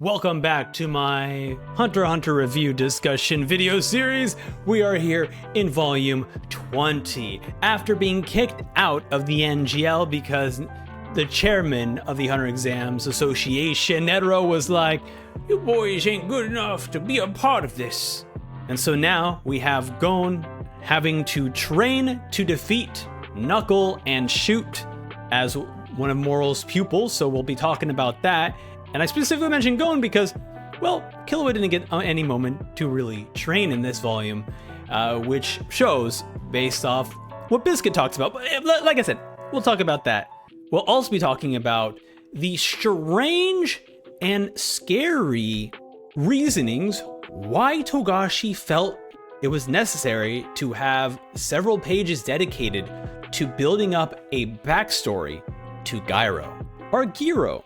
Welcome back to my Hunter x Hunter review discussion video series. We are here in volume 20 after being kicked out of the NGL because the chairman of the Hunter Exams Association, Netero, was like, "You boys ain't good enough to be a part of this." And so now we have Gon having to train to defeat Knuckle and Shoot as one of Moral's pupils, so we'll be talking about that. And I specifically mentioned Gon because, well, Killua didn't get any moment to really train in this volume, which shows based off what Biscuit talks about. But like I said, we'll talk about that. We'll also be talking about the strange and scary reasonings why Togashi felt it was necessary to have several pages dedicated to building up a backstory to Gyro, or Giro,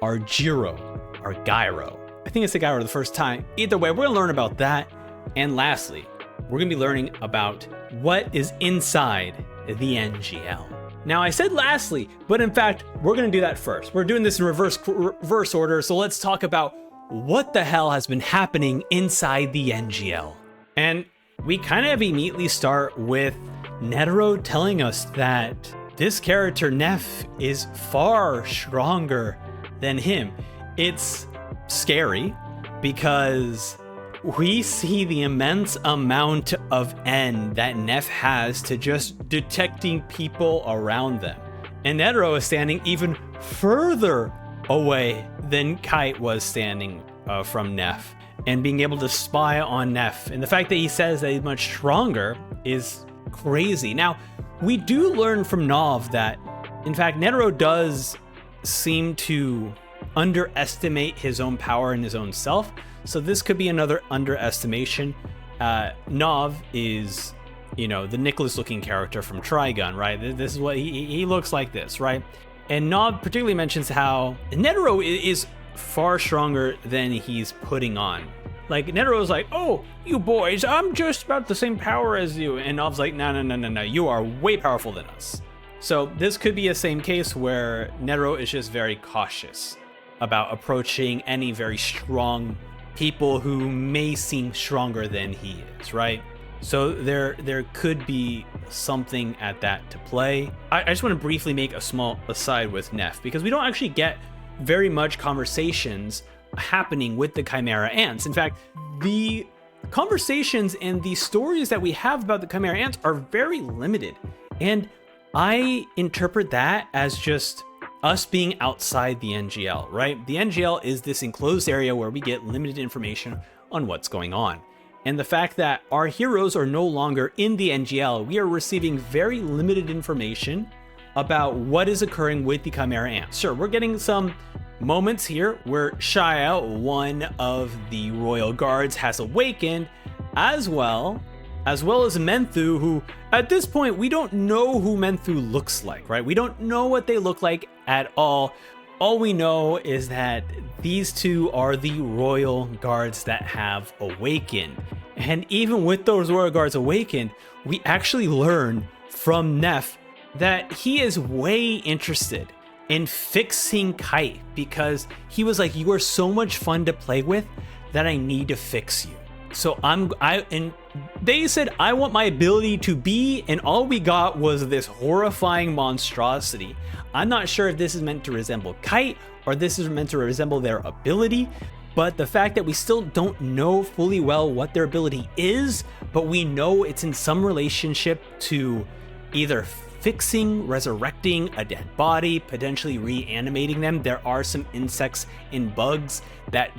or Jiro, or Gyro. I think I said Gyro the first time. Either way, we're gonna learn about that. And lastly, we're gonna be learning about what is inside the NGL. Now I said lastly, but in fact, we're gonna do that first. We're doing this in reverse order, so let's talk about what the hell has been happening inside the NGL. And we kind of immediately start with Netero telling us that this character Neff is far stronger than him. It's scary because we see the immense amount of N that Neff has to just detecting people around them. And Netero is standing even further away than Kite was standing from Neff and being able to spy on Neff. And the fact that he says that he's much stronger is crazy. Now, we do learn from Nov that, in fact, Netero does seem to underestimate his own power and his own self. So this could be another underestimation. Nov is, the Nicholas looking character from Trigun, right? This is what he looks like this, right? And Nov particularly mentions how Netero is far stronger than he's putting on. Like, Netero's like, "Oh, you boys, I'm just about the same power as you." And Nov's like, no, you are way powerful than us. So this could be a same case where Netero is just very cautious about approaching any very strong people who may seem stronger than he is, right? So there could be something at that to play. I just want to briefly make a small aside with Neff, because we don't actually get very much conversations happening with the Chimera Ants. In fact, the conversations and the stories that we have about the Chimera Ants are very limited. And I interpret that as just us being outside the NGL, right? The NGL is this enclosed area where we get limited information on what's going on. And the fact that our heroes are no longer in the NGL, we are receiving very limited information about what is occurring with the Chimera Ants. Sure, we're getting some moments here where Shia, one of the royal guards, has awakened, as well as Menthu, who at this point we don't know who Menthu looks like, right? We don't know what they look like at all. All we know is that these two are the royal guards that have awakened. And even with those royal guards awakened, we actually learn from Neff that he is way interested in fixing Kite, because he was like, "You are so much fun to play with that I need to fix you." So and they said, "I want my ability to be," and all we got was this horrifying monstrosity. I'm not sure if this is meant to resemble Kite or this is meant to resemble their ability, but the fact that we still don't know fully well what their ability is, but we know it's in some relationship to either fixing, resurrecting a dead body, potentially reanimating them. There are some insects and bugs that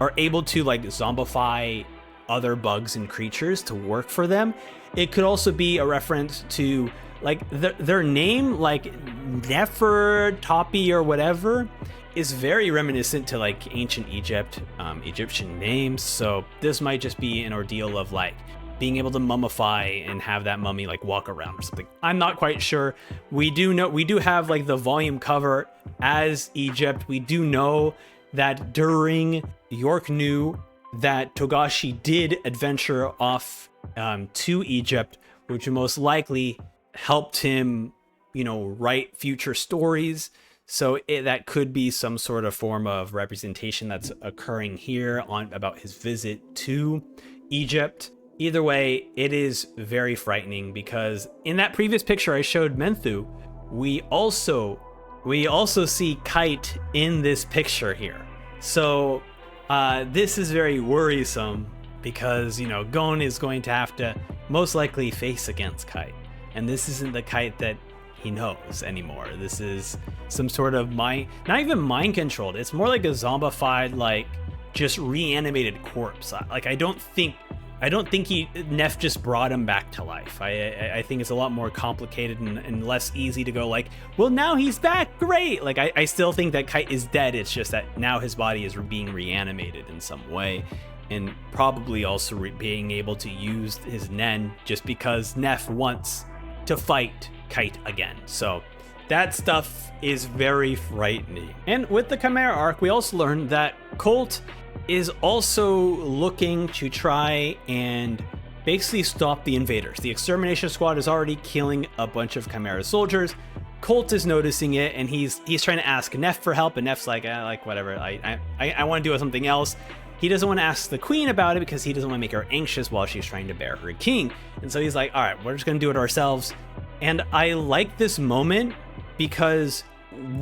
are able to like zombify other bugs and creatures to work for them. It could also be a reference to like their name, like Nefer, Topi, or whatever, is very reminiscent to like ancient Egyptian names. So this might just be an ordeal of like being able to mummify and have that mummy like walk around or something. I'm not quite sure. We do have like the volume cover as Egypt. We do know that during York knew that Togashi did adventure off to Egypt, which most likely helped him, write future stories. So that could be some sort of form of representation that's occurring here on about his visit to Egypt. Either way, it is very frightening because in that previous picture I showed Menthu, we also see Kite in this picture here. So this is very worrisome because, you know, Gon is going to have to most likely face against Kite. And this isn't the Kite that he knows anymore. This is some sort of not even mind controlled. It's more like a zombified, like just reanimated corpse. Like I don't think Neff just brought him back to life. I think it's a lot more complicated and less easy to go like, well, now he's back, great. Like I still think that Kite is dead. It's just that now his body is being reanimated in some way, and probably also being able to use his Nen just because Neff wants to fight Kite again. So that stuff is very frightening. And with the Chimera arc, we also learned that Colt is also looking to try and basically stop the invaders. The extermination squad is already killing a bunch of Chimera soldiers. Colt is noticing it, and he's trying to ask Neff for help, and Neff's like whatever, I want to do something else. He doesn't want to ask the queen about it because he doesn't want to make her anxious while she's trying to bear her king. And so he's like, all right, we're just going to do it ourselves. And I like this moment because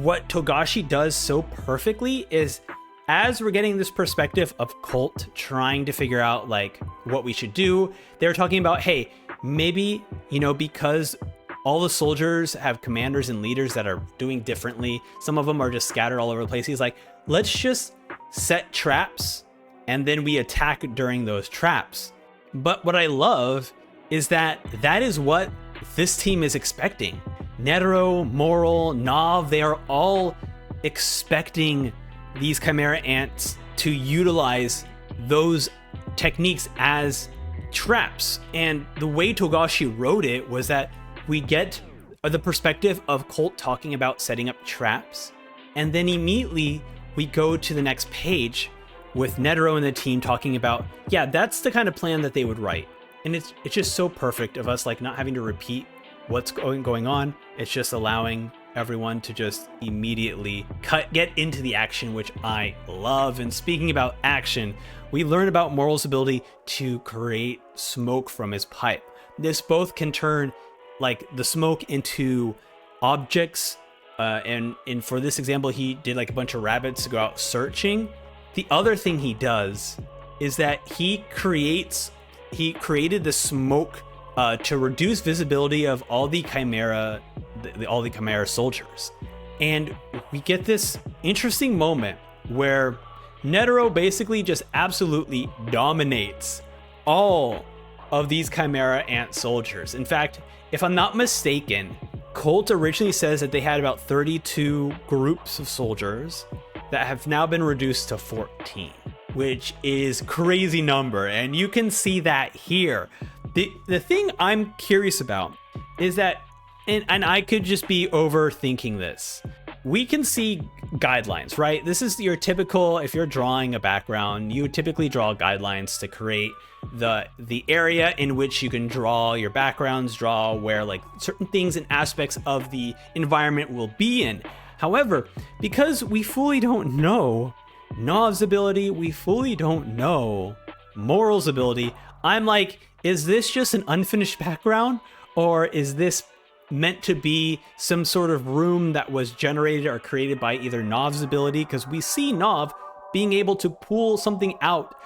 what Togashi does so perfectly is, as we're getting this perspective of Colt trying to figure out like what we should do, they're talking about, hey, maybe, you know, because all the soldiers have commanders and leaders that are doing differently. Some of them are just scattered all over the place. He's like, let's just set traps and then we attack during those traps. But what I love is that is what this team is expecting. Netero, Moral, Nav, they are all expecting these Chimera ants to utilize those techniques as traps. And the way Togashi wrote it was that we get the perspective of Colt talking about setting up traps, and then immediately we go to the next page with Netero and the team talking about, yeah, that's the kind of plan that they would write. And it's just so perfect of us like not having to repeat what's going on. It's just allowing everyone to just immediately get into the action, which I love. And speaking about action, we learn about Moral's ability to create smoke from his pipe. This both can turn like the smoke into objects, and for this example, he did like a bunch of rabbits to go out searching. The other thing he does is that he created the smoke to reduce visibility of all the Chimera soldiers. And we get this interesting moment where Netero basically just absolutely dominates all of these Chimera ant soldiers. In fact, if I'm not mistaken, Colt originally says that they had about 32 groups of soldiers that have now been reduced to 14, which is crazy number. And you can see that here. The thing I'm curious about is that, and I could just be overthinking this, we can see guidelines, right? This is your typical, if you're drawing a background, you would typically draw guidelines to create the area in which you can draw your backgrounds, draw where like certain things and aspects of the environment will be in. However, because we fully don't know Nav's ability, we fully don't know Moral's ability, I'm like, is this just an unfinished background, or is this meant to be some sort of room that was generated or created by either Nav's ability? Because we see Nav being able to pull something out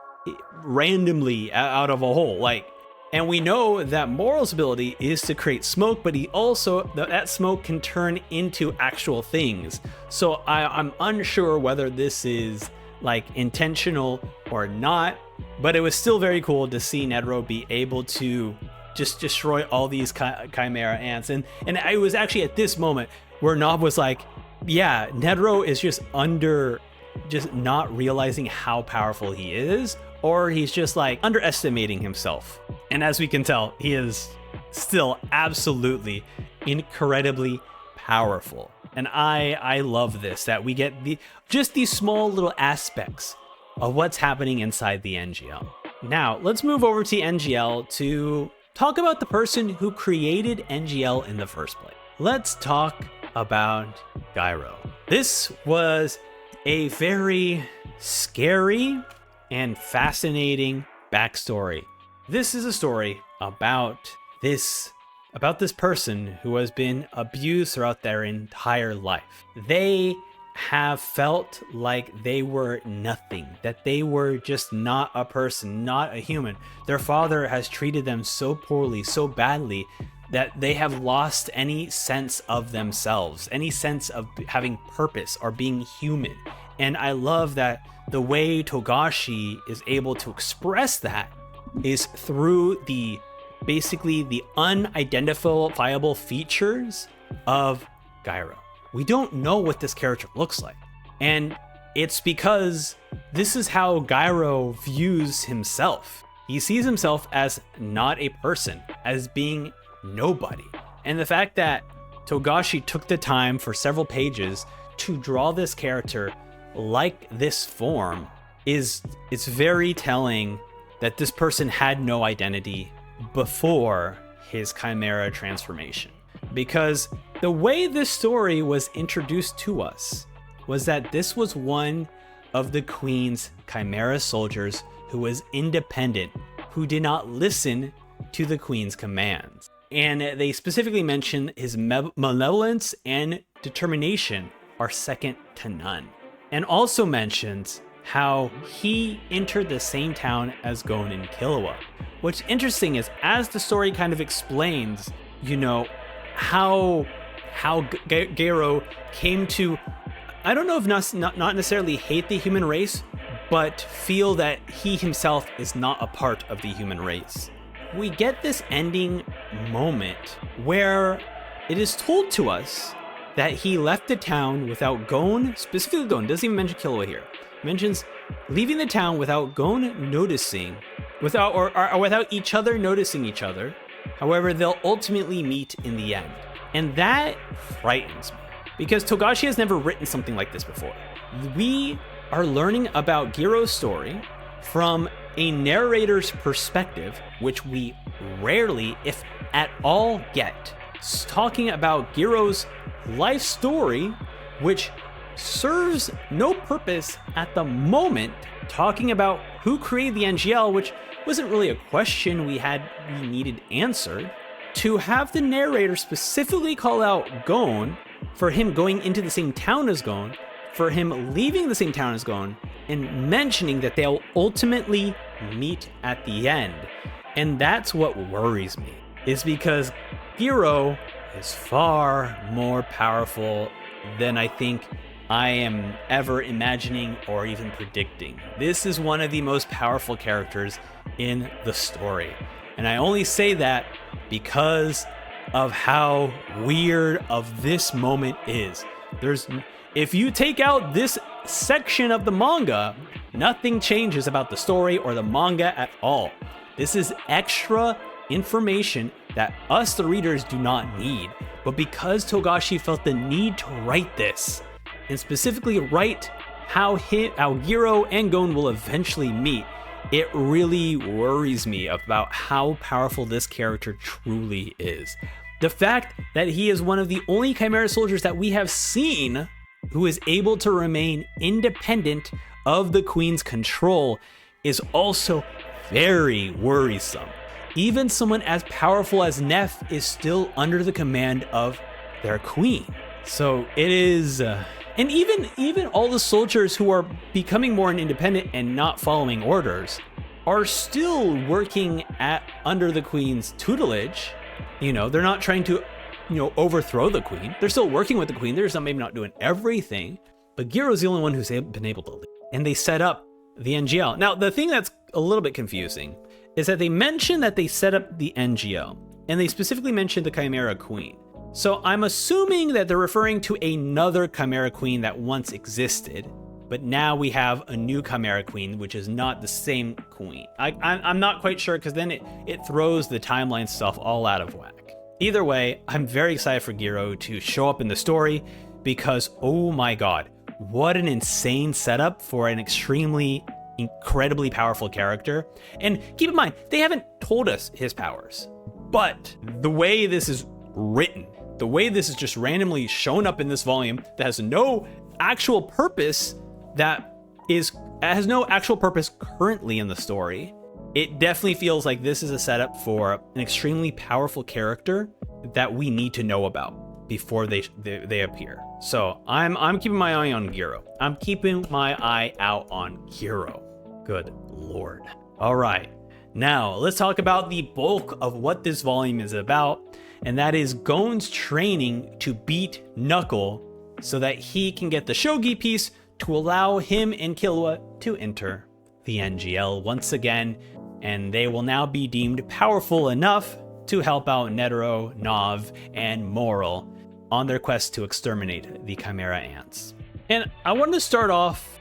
randomly out of a hole, like, and we know that Moral's ability is to create smoke, but he also, that smoke can turn into actual things. So I'm unsure whether this is like intentional or not, but it was still very cool to see Netero be able to just destroy all these Chimera ants. And it was actually at this moment where Nav was like, yeah, Netero is just not realizing how powerful he is, or he's just like underestimating himself. And as we can tell, he is still absolutely incredibly powerful. And I love this, that we get these small little aspects of what's happening inside the NGL. Now, let's move over to NGL to talk about the person who created NGL in the first place. Let's talk about Gyro. This was a very scary and fascinating backstory. This is a story about this person who has been abused throughout their entire life. They have felt like they were nothing, that they were just not a person, not a human. Their father has treated them so poorly, so badly, that they have lost any sense of themselves, any sense of having purpose or being human. And I love that the way Togashi is able to express that is through basically the unidentifiable features of Gyro. We don't know what this character looks like. And it's because this is how Gyro views himself. He sees himself as not a person, as being nobody. And the fact that Togashi took the time for several pages to draw this character like this form it's very telling that this person had no identity before his Chimera transformation. Because the way this story was introduced to us was that this was one of the Queen's Chimera soldiers who was independent, who did not listen to the Queen's commands. And they specifically mention his malevolence and determination are second to none. And also mentions how he entered the same town as Gon and Killua. What's interesting is, as the story kind of explains, how Gyro came to, I don't know if not necessarily hate the human race, but feel that he himself is not a part of the human race. We get this ending moment where it is told to us that he left the town without Gon, specifically Gon, doesn't even mention Killua here. Mentions leaving the town without Gon noticing, without each other noticing each other. However, they'll ultimately meet in the end. And that frightens me, because Togashi has never written something like this before. We are learning about Gyro's story from a narrator's perspective, which we rarely, if at all, get. Talking about Gyro's life story, which serves no purpose at the moment, talking about who created the NGL, which wasn't really a question we needed answered, to have the narrator specifically call out Gon for him going into the same town as Gon, for him leaving the same town as Gon, and mentioning that they'll ultimately meet at the end. And that's what worries me, is because Gyro is far more powerful than I think I am ever imagining or even predicting. This is one of the most powerful characters in the story. And I only say that because of how weird of this moment is. If you take out this section of the manga, nothing changes about the story or the manga at all. This is extra information that us, the readers, do not need. But because Togashi felt the need to write this, and specifically write how Gyro and Gon will eventually meet, it really worries me about how powerful this character truly is. The fact that he is one of the only Chimera soldiers that we have seen who is able to remain independent of the Queen's control is also very worrisome. Even someone as powerful as Neff is still under the command of their queen. So it is, and even all the soldiers who are becoming more independent and not following orders are still working under the queen's tutelage. They're not trying to, overthrow the queen. They're still working with the queen. They're maybe not doing everything, but Gyro's the only one who's been able to lead. And they set up the NGL. Now, the thing that's a little bit confusing is that they mention that they set up the NGL, and they specifically mentioned the Chimera Queen. So I'm assuming that they're referring to another Chimera Queen that once existed, but now we have a new Chimera Queen, which is not the same queen. I'm not quite sure, because then it throws the timeline stuff all out of whack. Either way, I'm very excited for Gyro to show up in the story, because oh my god, what an insane setup for an incredibly powerful character. And keep in mind, they haven't told us his powers, but the way this is written, the way this is just randomly shown up in this volume that has no actual purpose, has no actual purpose currently in the story, it definitely feels like this is a setup for an extremely powerful character that we need to know about before they appear. So I'm keeping my eye on Giro. I'm keeping my eye out on Giro. Good lord. All right, now let's talk about the bulk of what this volume is about, and that is Gon's training to beat Knuckle so that he can get the Shogi piece to allow him and Killua to enter the NGL once again, and they will now be deemed powerful enough to help out Netero, Nav, and Moral on their quest to exterminate the Chimera Ants. And I want to start off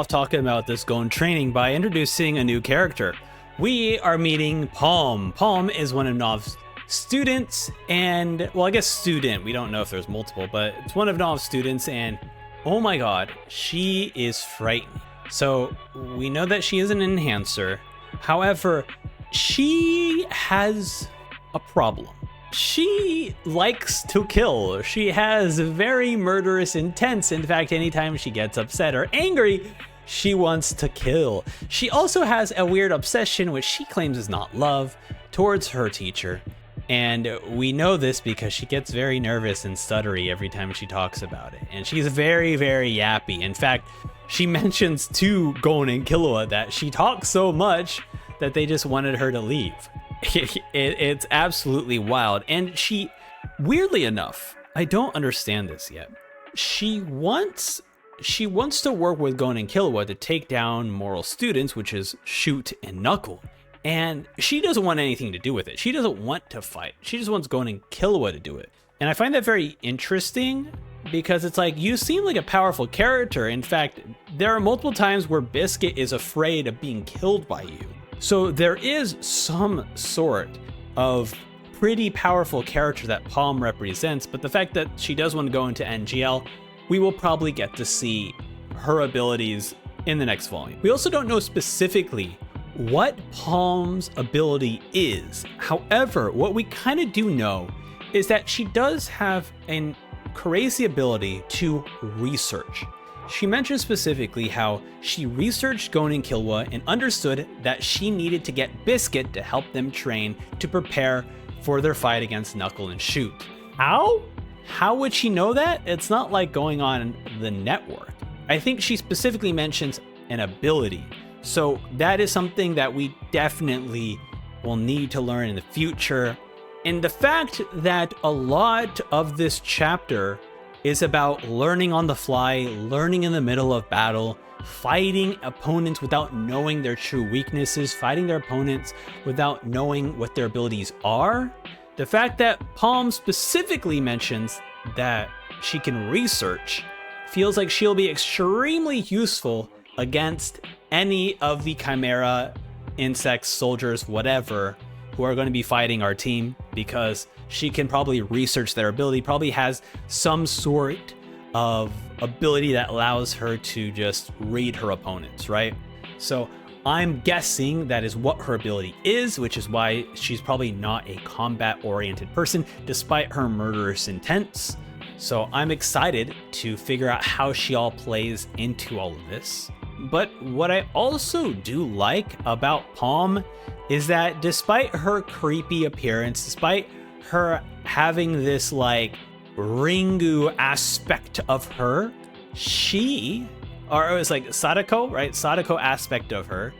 talking about this Gon training by introducing a new character. We are meeting Palm. Palm is one of Nav's students, and well, I guess student, we don't know if there's multiple, but it's one of Nav's students, and oh my god, she is frightening. So we know that she is an enhancer. However, she has a problem. She likes to kill. She has very murderous intents. In fact, anytime she gets upset or angry, she wants to kill. She also has a weird obsession, which she claims is not love, towards her teacher. And we know this because she gets very nervous and stuttery every time she talks about it. And she's very, very yappy. In fact, she mentions to Gon and Killua that she talks so much that they just wanted her to leave. It's absolutely wild. And she, weirdly enough, I don't understand this yet. She wants to work with Gon and Killua to take down Moral students, which is Shoot and Knuckle. And she doesn't want anything to do with it. She doesn't want to fight. She just wants Gon and Killua to do it. And I find that very interesting because it's like, you seem like a powerful character. In fact, there are multiple times where Biscuit is afraid of being killed by you. So there is some sort of pretty powerful character that Palm represents, but the fact that she does want to go into NGL, we will probably get to see her abilities in the next volume. We also don't know specifically what Palm's ability is. However, what we kind of do know is that she does have a crazy ability to research. She mentioned specifically how she researched Gon and Killua and understood that she needed to get Biscuit to help them train to prepare for their fight against Knuckle and Shoot. How? How would she know that? It's not like going on the network. I think she specifically mentions an ability. So that is something that we definitely will need to learn in the future. And the fact that a lot of this chapter is about learning on the fly, learning in the middle of battle, fighting opponents without knowing their true weaknesses, fighting their opponents without knowing what their abilities are. The fact that Palm specifically mentions that she can research feels like she'll be extremely useful against any of the Chimera, insects, soldiers, whatever, who are going to be fighting our team, because she can probably research their ability, probably has some sort of ability that allows her to just read her opponents, right? So I'm guessing that is what her ability is, which is why she's probably not a combat-oriented person, despite her murderous intents. So I'm excited to figure out how she all plays into all of this. But what I also do like about Palm is that despite her creepy appearance, despite her having this like Ringu aspect of her, it was like Sadako, right? Sadako aspect of her,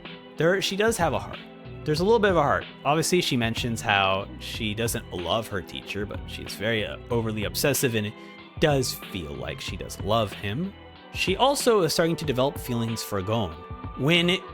she does have a heart. There's a little bit of a heart. Obviously, she mentions how she doesn't love her teacher, but she's very overly obsessive, and it does feel like she does love him. She also is starting to develop feelings for Gon.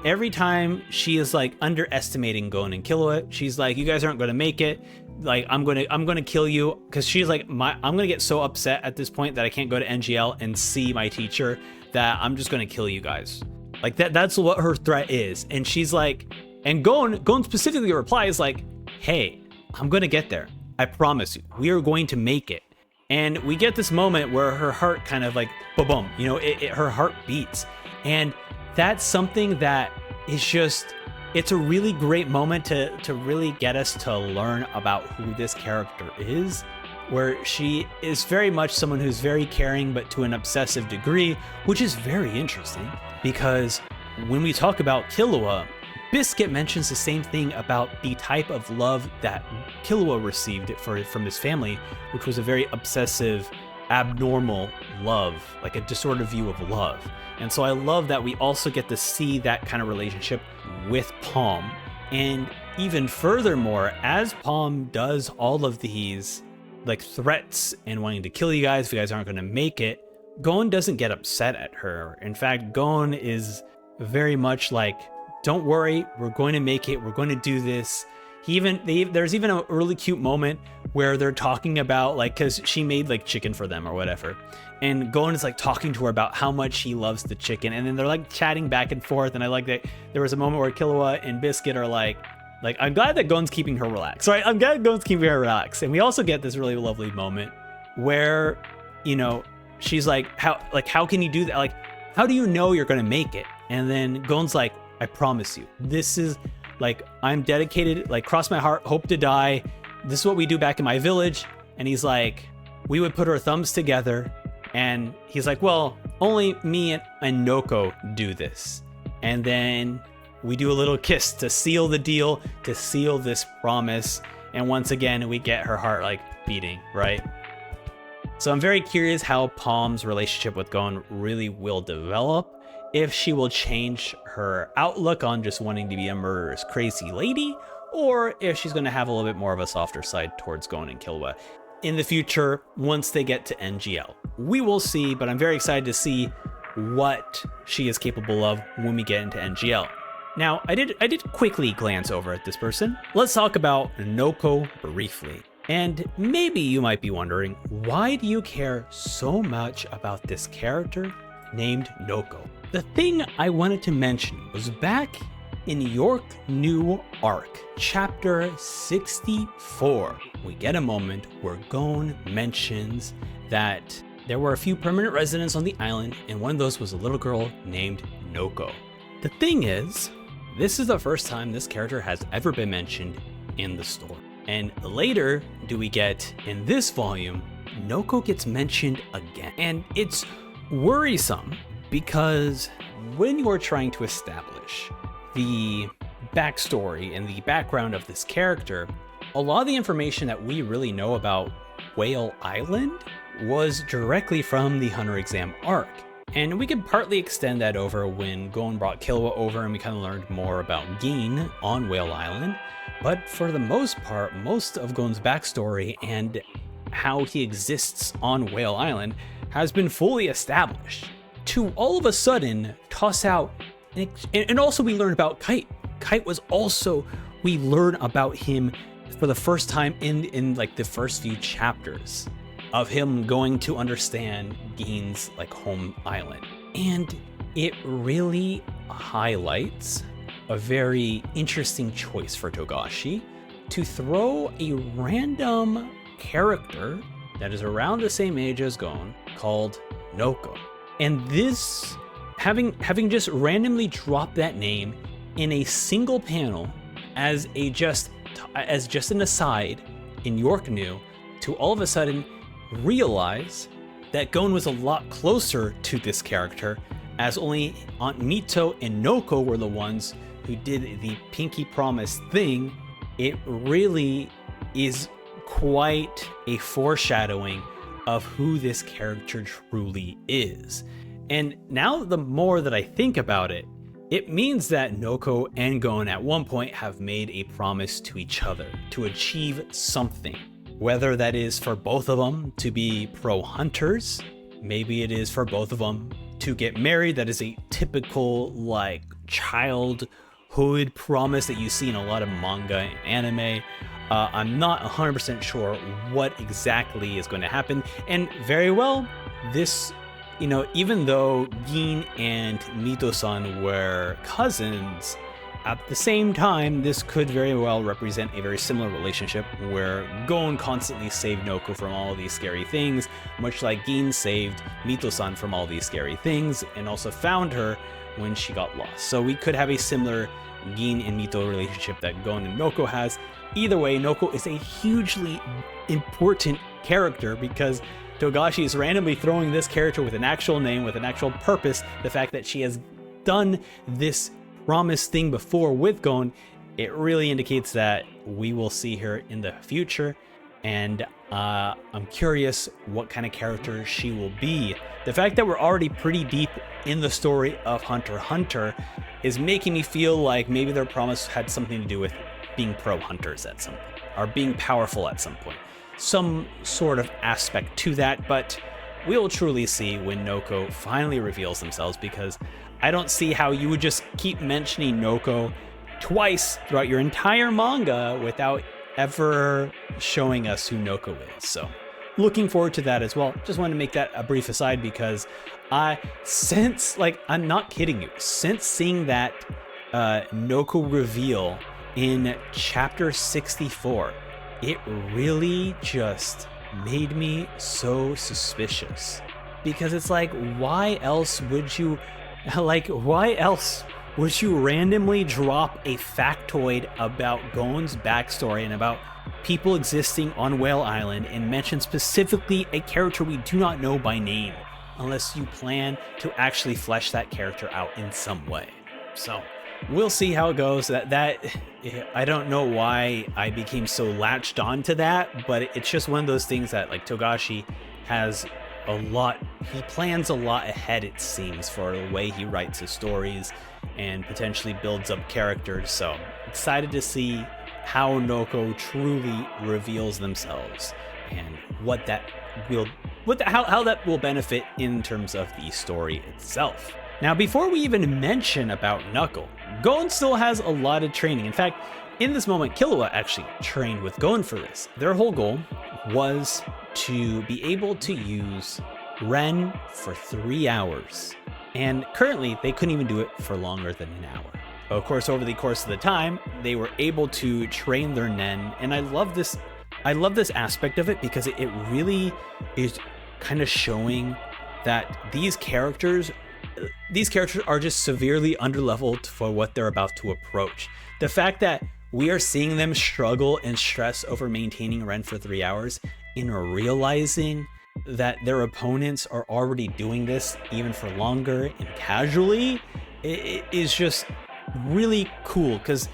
Every time she is like underestimating Gon and Killua, she's like, "You guys aren't going to make it. Like, I'm gonna kill you," because she's like, I'm gonna get so upset at this point that I can't go to NGL and see my teacher that I'm just gonna kill you guys. Like that's what her threat is. And she's like, and Gon specifically replies like, "Hey, I'm gonna get there. I promise you. We are going to make it." And we get this moment where her heart kind of like, boom, you know, her heart beats. And that's something that is just, it's a really great moment to really get us to learn about who this character is. where she is very much someone who's very caring, but to an obsessive degree, which is very interesting because when we talk about Killua, Biscuit mentions the same thing about the type of love that Killua received from his family, which was a very obsessive, abnormal love, like a disordered view of love. And so I love that we also get to see that kind of relationship with Palm. And even furthermore, as Palm does all of these like threats and wanting to kill you guys if you guys aren't going to make it, Gon doesn't get upset at her. In fact, Gon is very much like, don't worry, we're going to make it, we're going to do this. There's even a really cute moment where they're talking about like, cause she made like chicken for them or whatever. And Gon is like talking to her about how much he loves the chicken. And then they're like chatting back and forth. And I like that there was a moment where Killua and Biscuit are like, I'm glad that Gon's keeping her relaxed. Right? I'm glad Gon's keeping her relaxed. And we also get this really lovely moment where, she's like, how can you do that? Like, how do you know you're going to make it? And then Gon's like, I promise you, this is like, I'm dedicated, like cross my heart, hope to die. This is what we do back in my village. And he's like, we would put our thumbs together. And he's like, well, only me and Noko do this. And then we do a little kiss to seal the deal, to seal this promise. And once again, we get her heart like beating, right? So I'm very curious how Palm's relationship with Gon really will develop. If she will change her outlook on just wanting to be a murderous, crazy lady, or if she's going to have a little bit more of a softer side towards Gon and Killua in the future once they get to NGL. We will see, but I'm very excited to see what she is capable of when we get into NGL. Now, I did quickly glance over at this person. Let's talk about Noko briefly. And maybe you might be wondering, why do you care so much about this character named Noko? The thing I wanted to mention was back in York New Arc, chapter 64, we get a moment where Gon mentions that there were a few permanent residents on the island, and one of those was a little girl named Noko. The thing is, this is the first time this character has ever been mentioned in the story. And later do we get, in this volume, Noko gets mentioned again. And it's worrisome because when you're trying to establish the backstory and the background of this character, a lot of the information that we really know about Whale Island was directly from the Hunter exam arc. And we could partly extend that over when Gon brought Killua over and we kind of learned more about Gin on Whale Island. But for the most part, most of Gon's backstory and how he exists on Whale Island has been fully established. To all of a sudden toss out, and also we learned about Kite. Kite was also, we learn about him for the first time in like the first few chapters of him going to understand Gin's like home island. And it really highlights a very interesting choice for Togashi to throw a random character that is around the same age as Gon called Noko. And this, having just randomly dropped that name in a single panel as just an aside in York New, to all of a sudden realize that Gon was a lot closer to this character, as only Aunt Mito and Noko were the ones who did the pinky promise thing. It really is quite a foreshadowing of who this character truly is. And now the more that I think about it, it means that Noko and Gon at one point have made a promise to each other to achieve something. Whether that is for both of them to be pro-hunters, maybe it is for both of them to get married. That is a typical like childhood promise that you see in a lot of manga and anime. I'm not 100% sure what exactly is going to happen. And very well, this, even though Gin and Mito-san were cousins, at the same time, this could very well represent a very similar relationship where Gon constantly saved Noko from all these scary things, much like Gin saved Mito-san from all these scary things and also found her when she got lost. So we could have a similar Gin and Mito relationship that Gon and Noko has. Either way, Noko is a hugely important character, because Togashi is randomly throwing this character with an actual name, with an actual purpose. The fact that she has done this promised thing before with Gon, it really indicates that we will see her in the future, and I'm curious what kind of character she will be. The fact that we're already pretty deep in the story of Hunter x Hunter is making me feel like maybe their promise had something to do with being pro hunters at some point, or being powerful at some point. Some sort of aspect to that, but we'll truly see when Noko finally reveals themselves, because I don't see how you would just keep mentioning Noko twice throughout your entire manga without ever showing us who Noko is. So looking forward to that as well. Just wanted to make that a brief aside, because I'm not kidding you, since seeing that Noko reveal in chapter 64, it really just made me so suspicious, because it's like, why else would you randomly drop a factoid about Gon's backstory and about people existing on Whale Island and mention specifically a character we do not know by name, unless you plan to actually flesh that character out in some way? So we'll see how it goes. That I don't know why I became so latched on to that, but it's just one of those things that, like, Togashi has he plans a lot ahead, it seems, for the way he writes his stories and potentially builds up characters. So excited to see how Noko truly reveals themselves and how that will benefit in terms of the story itself. Now, before we even mention about Knuckle, Gon still has a lot of training. In fact, in this moment, Killua actually trained with Gon for this. Their whole goal was to be able to use Ren for 3 hours. And currently, they couldn't even do it for longer than an hour. Of course, over the course of the time, they were able to train their Nen, and I love this aspect of it, because it really is kind of showing that these characters are just severely underleveled for what they're about to approach. The fact that we are seeing them struggle and stress over maintaining Ren for 3 hours, and realizing that their opponents are already doing this even for longer and casually, it is just really cool. Because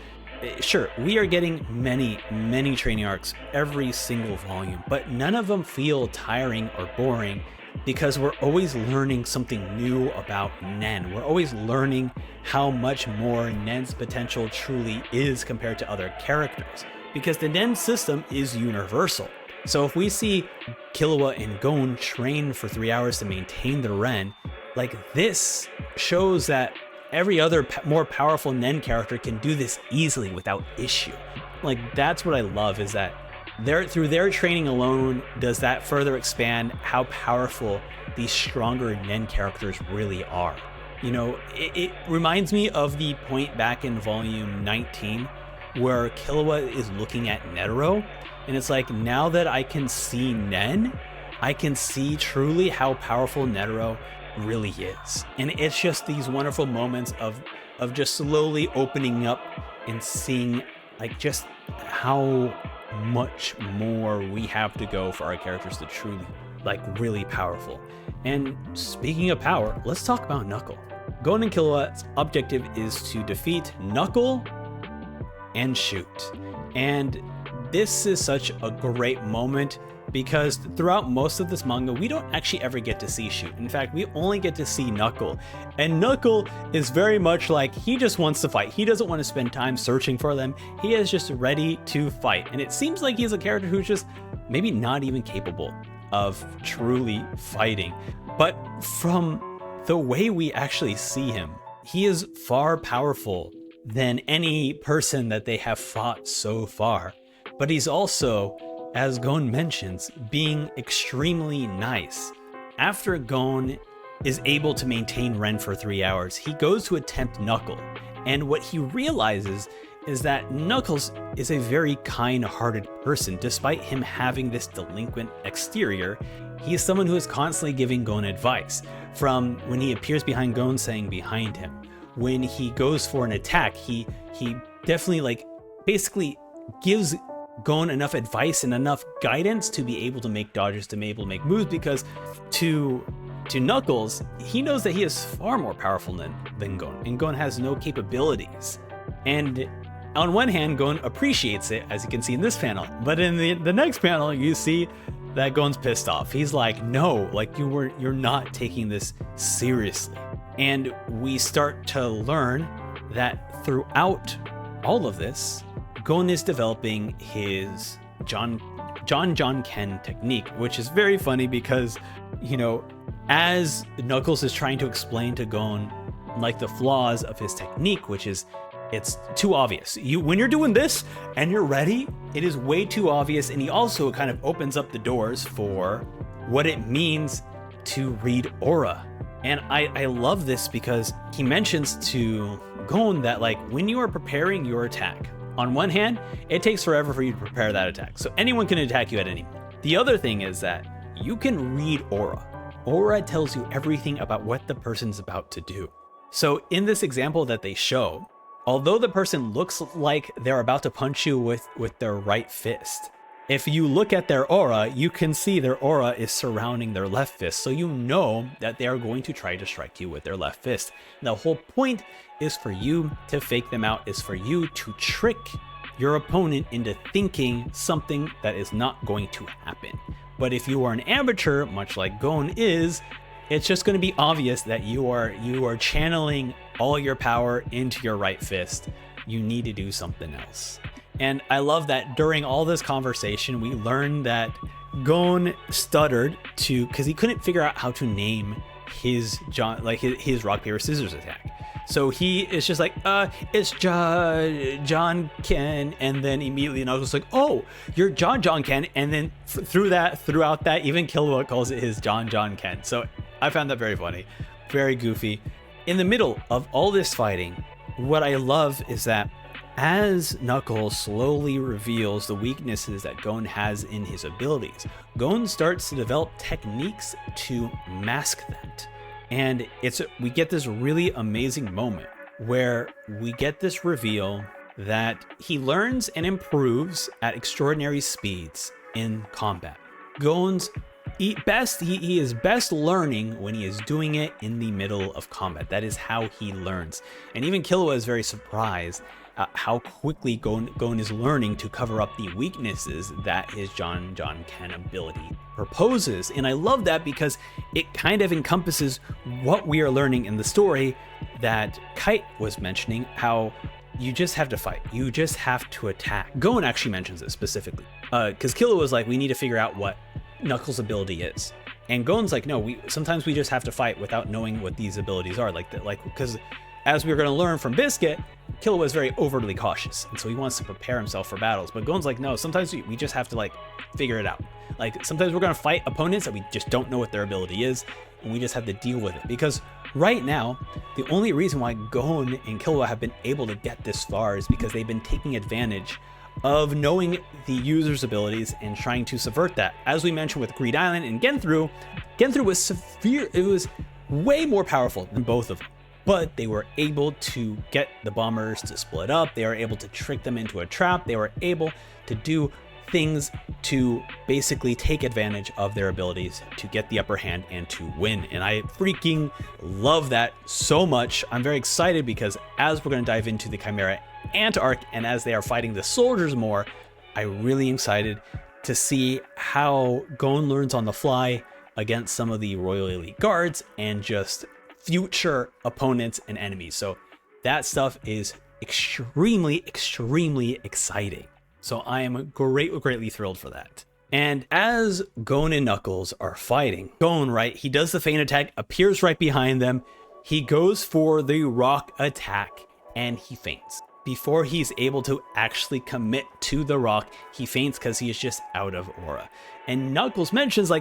sure, we are getting many training arcs every single volume, but none of them feel tiring or boring, because we're always learning something new about Nen. We're always learning how much more Nen's potential truly is compared to other characters, because the Nen system is universal. So if we see Killua and Gon train for 3 hours to maintain their Ren, like, this shows that every other more powerful Nen character can do this easily without issue. Like, that's what I love, is that through their training alone does that further expand how powerful these stronger Nen characters really are. You know, it reminds me of the point back in volume 19 where Killua is looking at Netero, and it's like, now that I can see Nen, I can see truly how powerful Netero really is. And it's just these wonderful moments of just slowly opening up and seeing, like, just how much more we have to go for our characters to truly, like, really powerful. And speaking of power, let's talk about Knuckle. Gon and Killua's objective is to defeat Knuckle and Shoot. And this is such a great moment, because throughout most of this manga, we don't actually ever get to see Shoot. In fact, we only get to see Knuckle. And Knuckle is very much like, he just wants to fight. He doesn't want to spend time searching for them. He is just ready to fight. And it seems like he's a character who's just maybe not even capable of truly fighting. But from the way we actually see him, he is far powerful than any person that they have fought so far. But he's also, as Gon mentions, being extremely nice. After Gon is able to maintain Ren for 3 hours, he goes to attempt Knuckle. And what he realizes is that Knuckles is a very kind-hearted person. Despite him having this delinquent exterior, he is someone who is constantly giving Gon advice. From when he appears behind Gon, saying behind him. When he goes for an attack, he definitely, like, basically gives Gon enough advice and enough guidance to be able to make dodges, to be able to make moves, because to Knuckles, he knows that he is far more powerful than Gon, and Gon has no capabilities. And on one hand, Gon appreciates it, as you can see in this panel, but in the next panel, you see that Gon's pissed off. He's like, no, like you're not taking this seriously. And we start to learn that throughout all of this, Gon is developing his John Ken technique, which is very funny because, you know, as Knuckles is trying to explain to Gon like the flaws of his technique, which is it's too obvious. When you're doing this and you're ready, it is way too obvious. And he also kind of opens up the doors for what it means to read aura. And I love this because he mentions to Gon that like when you are preparing your attack, on one hand, it takes forever for you to prepare that attack. So anyone can attack you at any moment. The other thing is that you can read aura. Aura tells you everything about what the person's about to do. So in this example that they show, although the person looks like they're about to punch you with their right fist, if you look at their aura, you can see their aura is surrounding their left fist. So you know that they are going to try to strike you with their left fist. The whole point is for you to fake them out, is for you to trick your opponent into thinking something that is not going to happen. But if you are an amateur, much like Gon is, it's just going to be obvious that you are channeling all your power into your right fist. You need to do something else. And I love that during all this conversation, we learned that Gon stuttered because he couldn't figure out how to name his his rock, paper, scissors attack. So he is just like, it's John Ken, and then immediately I was like, oh, you're John Ken, and then throughout that, even Killua calls it his John Ken. So I found that very funny, very goofy. In the middle of all this fighting, what I love is that as Knuckles slowly reveals the weaknesses that Gon has in his abilities, Gon starts to develop techniques to mask that. And we get this really amazing moment where we get this reveal that he learns and improves at extraordinary speeds in combat. He is best learning when he is doing it in the middle of combat. That is how he learns. And even Killua is very surprised at how quickly Gon is learning to cover up the weaknesses that his John Ken ability proposes. And I love that because it kind of encompasses what we are learning in the story that Kite was mentioning, how you just have to fight. You just have to attack. Gon actually mentions this specifically because Killua was like, we need to figure out what Knuckles' ability is. And Gon's like, no, sometimes we just have to fight without knowing what these abilities are. Because as we're going to learn from Biscuit, Killua is very overly cautious, and so he wants to prepare himself for battles. But Gon's like, no, sometimes we just have to figure it out. Like sometimes we're going to fight opponents that we just don't know what their ability is, and we just have to deal with it. Because right now, the only reason why Gon and Killua have been able to get this far is because they've been taking advantage of knowing the user's abilities and trying to subvert that. As we mentioned with Greed Island and Genthru was severe. It was way more powerful than both of them. But they were able to get the bombers to split up. They were able to trick them into a trap. They were able to do things to basically take advantage of their abilities to get the upper hand and to win. And I freaking love that so much. I'm very excited because as we're going to dive into the Chimera Ant arc, and as they are fighting the soldiers more, I'm really excited to see how Gon learns on the fly against some of the Royal Elite Guards and just future opponents and enemies. So that stuff is extremely exciting. So I am greatly thrilled for that. And as Gon and Knuckles are fighting, Gon, right, he does the feint attack, appears right behind them. He goes for the rock attack and he feints. Before he's able to actually commit to the rock, he feints because he is just out of aura. And Knuckles mentions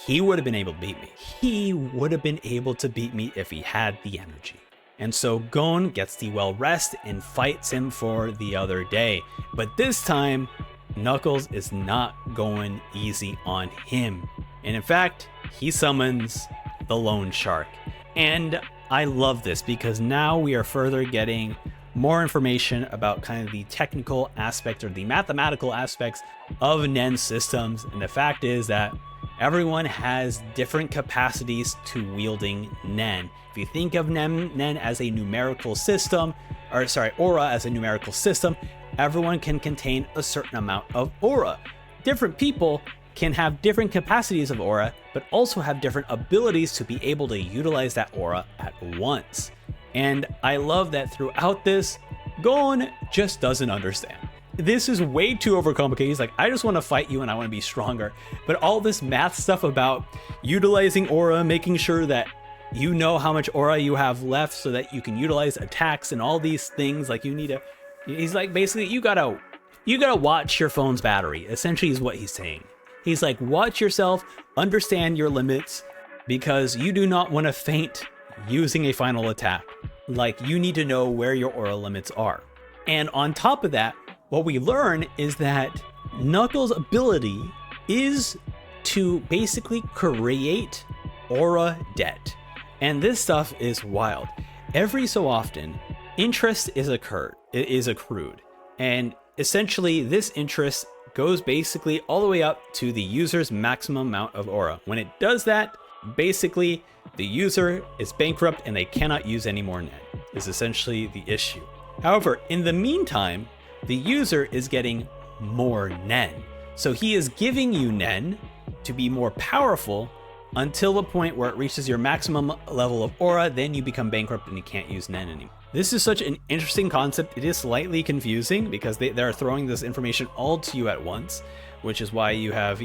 he would have been able to beat me. He would have been able to beat me if he had the energy. And so Gon gets the well rest and fights him for the other day. But this time, Knuckles is not going easy on him. And in fact, he summons the Loan Shark. And I love this because now we are further getting more information about kind of the technical aspect or the mathematical aspects of Nen systems. And the fact is that everyone has different capacities to wielding Nen. If you think of Nen as a numerical system, aura as a numerical system, everyone can contain a certain amount of aura. Different people can have different capacities of aura, but also have different abilities to be able to utilize that aura at once. And I love that throughout this, Gon just doesn't understand. This is way too overcomplicated. He's like, I just want to fight you and I want to be stronger. But all this math stuff about utilizing aura, making sure that you know how much aura you have left so that you can utilize attacks and all these things, like he's like, basically, you gotta watch your phone's battery, essentially is what he's saying. He's like, watch yourself, understand your limits, because you do not want to faint using a final attack. Like, you need to know where your aura limits are. And on top of that, what we learn is that Knuckles' ability is to basically create aura debt. And this stuff is wild. Every so often, interest is accrued. And essentially, this interest goes basically all the way up to the user's maximum amount of aura. When it does that, basically, the user is bankrupt and they cannot use any more Nen, is essentially the issue. However, in the meantime, the user is getting more Nen. So he is giving you Nen to be more powerful until the point where it reaches your maximum level of aura, then you become bankrupt and you can't use Nen anymore. This is such an interesting concept. It is slightly confusing because they're throwing this information all to you at once, which is why you have,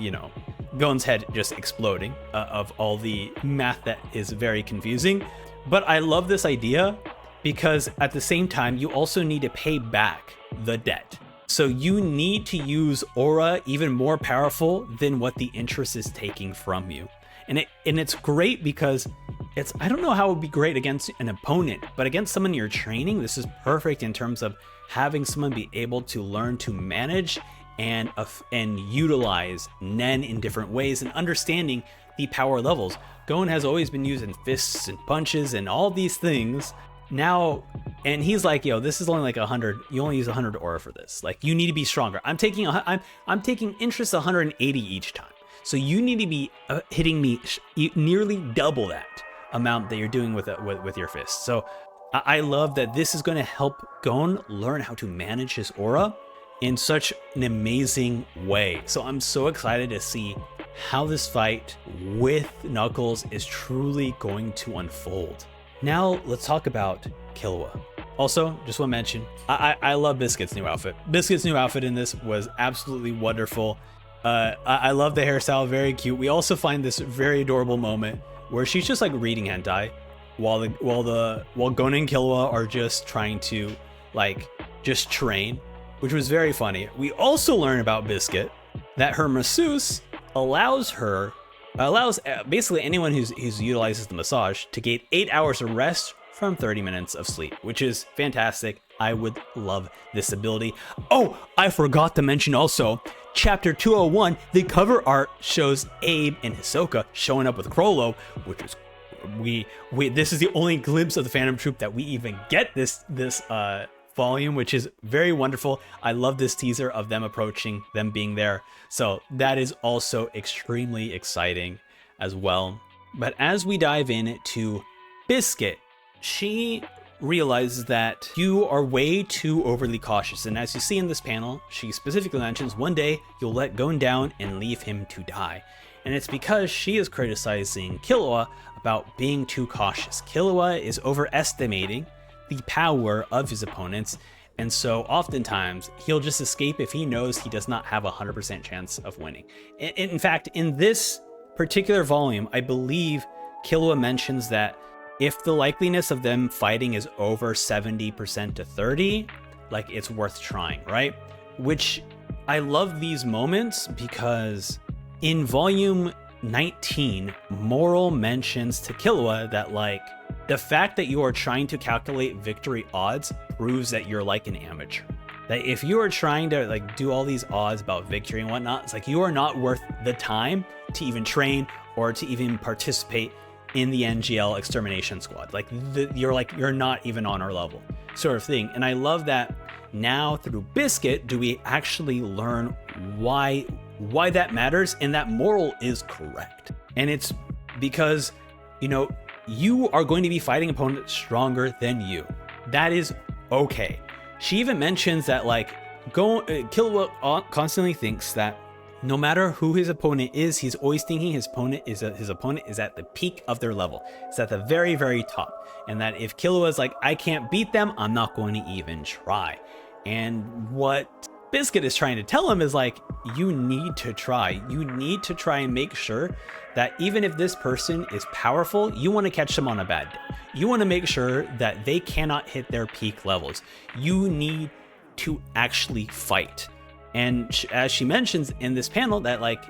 Gon's head just exploding of all the math that is very confusing. But I love this idea because at the same time, you also need to pay back the debt. So you need to use aura even more powerful than what the interest is taking from you. And it's great because I don't know how it would be great against an opponent, but against someone you're training, this is perfect in terms of having someone be able to learn to manage and utilize Nen in different ways and understanding the power levels. Gon has always been using fists and punches and all these things. Now, and he's like, this is only like 100. You only use 100 aura for this. Like, you need to be stronger. I'm taking interest 180 each time. So you need to be hitting me nearly double that amount that you're doing with your fists. So I love that this is going to help Gon learn how to manage his aura in such an amazing way. So I'm so excited to see how this fight with Knuckles is truly going to unfold. Now let's talk about Killua. Also, just want to mention, I love Biscuit's new outfit. Biscuit's new outfit in this was absolutely wonderful. I love the hairstyle, very cute. We also find this very adorable moment where she's just like reading hentai while Gon and Killua are just trying to just train, which was very funny. We also learn about Biscuit that her masseuse allows basically anyone who utilizes the massage to gain 8 hours of rest from 30 minutes of sleep, which is fantastic. I would love this ability. Oh, I forgot to mention also, Chapter 201, the cover art shows Abe and Hisoka showing up with Chrollo, which is this is the only glimpse of the Phantom Troop that we even get this volume, which is very wonderful. I love this teaser of them approaching, them being there. So that is also extremely exciting as well. But as we dive into Biscuit, she realizes that you are way too overly cautious. And as you see in this panel, she specifically mentions one day you'll let Gon down and leave him to die. And it's because she is criticizing Killua about being too cautious. Killua is overestimating the power of his opponents, and so oftentimes he'll just escape if he knows he does not have a 100% chance of winning. In fact, in this particular volume, I believe Killua mentions that if the likeliness of them fighting is over 70% to 30, it's worth trying, right? Which I love these moments because in volume 19, Moral mentions to Killua that the fact that you are trying to calculate victory odds proves that you're like an amateur. That if you are trying to do all these odds about victory and whatnot, it's you are not worth the time to even train or to even participate in the NGL extermination squad. You're not even on our level. sort of thing. And I love that now through Biscuit do we actually learn why that matters, and that moral is correct. And it's because, you know, you are going to be fighting opponents stronger than you. That is okay. She even mentions that, like, Killua constantly thinks that no matter who his opponent is, he's always thinking his opponent is at the peak of their level. It's at the very, very top. And that if Killua is like, I can't beat them, I'm not going to even try. And what Biscuit is trying to tell him is like, you need to try. You need to try and make sure that even if this person is powerful, you want to catch them on a bad day. You want to make sure that they cannot hit their peak levels. You need to actually fight. And as she mentions in this panel that like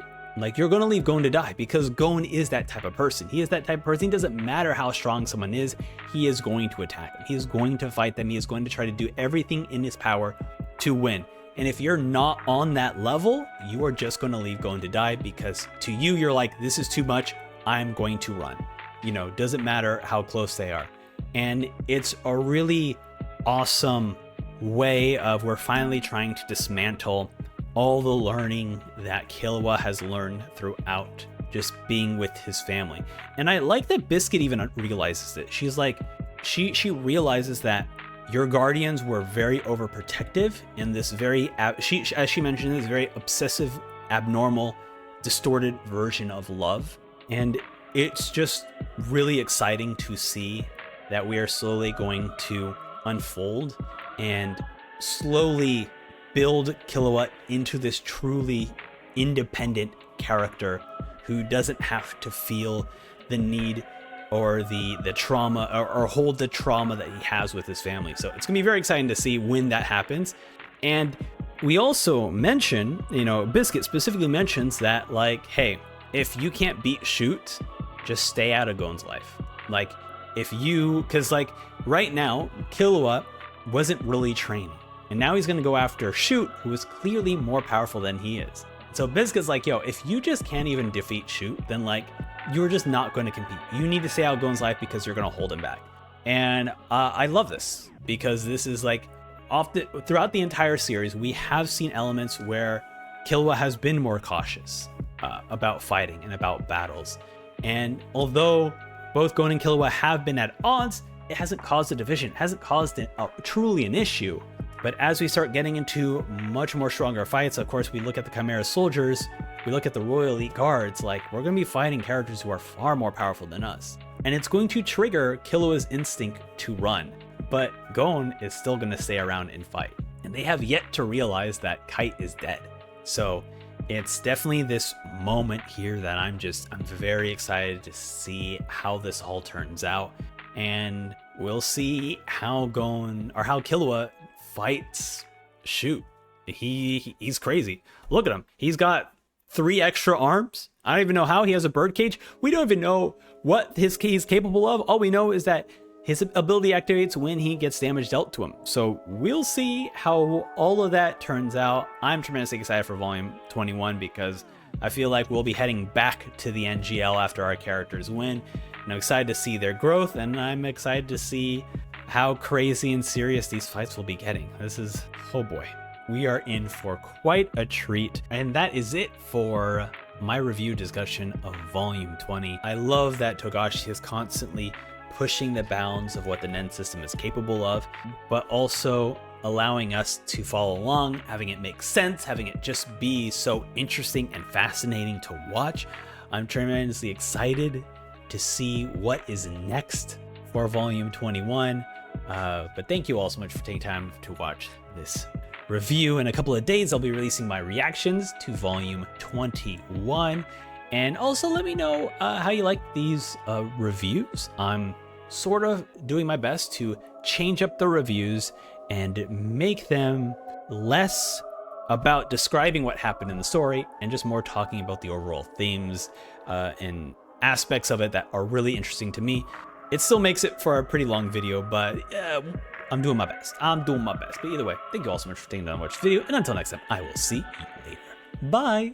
you're going to leave Gon to die, because Gon is that type of person. He is that type of person. It doesn't matter how strong someone is. He is going to attack them. He is going to fight them. He is going to try to do everything in his power to win. And if you're not on that level, you are just going to leave Gon to die, because to you, you're like, this is too much. I'm going to run. You know, doesn't matter how close they are. And it's a really awesome way of we're finally trying to dismantle all the learning that Killua has learned throughout just being with his family. And I like that Biscuit even realizes it. She's like, she realizes that your guardians were very overprotective in this very, as she mentioned, this very obsessive, abnormal, distorted version of love. And it's just really exciting to see that we are slowly going to unfold and slowly build Killua into this truly independent character who doesn't have to feel the need or the trauma or hold the trauma that he has with his family. So it's gonna be very exciting to see when that happens. And we also mention, you know, Biscuit specifically mentions that, like, hey, if you can't beat Shoot, just stay out of Gon's life. Like, if you, because like right now, Killua wasn't really training. And now he's gonna go after Shoot, who is clearly more powerful than he is. So Biscuit's like, yo, if you just can't even defeat Shoot, then like, you're just not going to compete. You need to stay out of Gon's life because you're going to hold him back. And I love this, because this is like, often throughout the entire series, we have seen elements where Killua has been more cautious about fighting and about battles. And although both Gon and Killua have been at odds, it hasn't caused a division, it hasn't caused truly an issue. But as we start getting into much more stronger fights, of course, we look at the Chimera soldiers, we look at the Royal Elite Guards, like, we're going to be fighting characters who are far more powerful than us. And it's going to trigger Killua's instinct to run. But Gon is still going to stay around and fight. And they have yet to realize that Kite is dead. So it's definitely this moment here that I'm very excited to see how this all turns out. And we'll see how Killua fights Shoot. He's crazy. Look at him. He's got 3 extra arms. I don't even know how. He has a bird cage. We don't even know what he's capable of. All we know is that his ability activates when he gets damage dealt to him. So we'll see how all of that turns out. I'm tremendously excited for Volume 21 because I feel like we'll be heading back to the NGL after our characters win. And I'm excited to see their growth, and I'm excited to see how crazy and serious these fights will be getting. This is, oh boy. We are in for quite a treat. And that is it for my review discussion of Volume 20. I love that Togashi is constantly pushing the bounds of what the Nen system is capable of, but also allowing us to follow along, having it make sense, having it just be so interesting and fascinating to watch. I'm tremendously excited to see what is next for Volume 21. But thank you all so much for taking time to watch this review. In a couple of days, I'll be releasing my reactions to Volume 21. And also let me know how you like these reviews. I'm sort of doing my best to change up the reviews and make them less about describing what happened in the story and just more talking about the overall themes and aspects of it that are really interesting to me. It still makes it for a pretty long video, but I'm doing my best. But either way, thank you all so much for taking time to watch the video. And until next time, I will see you later. Bye.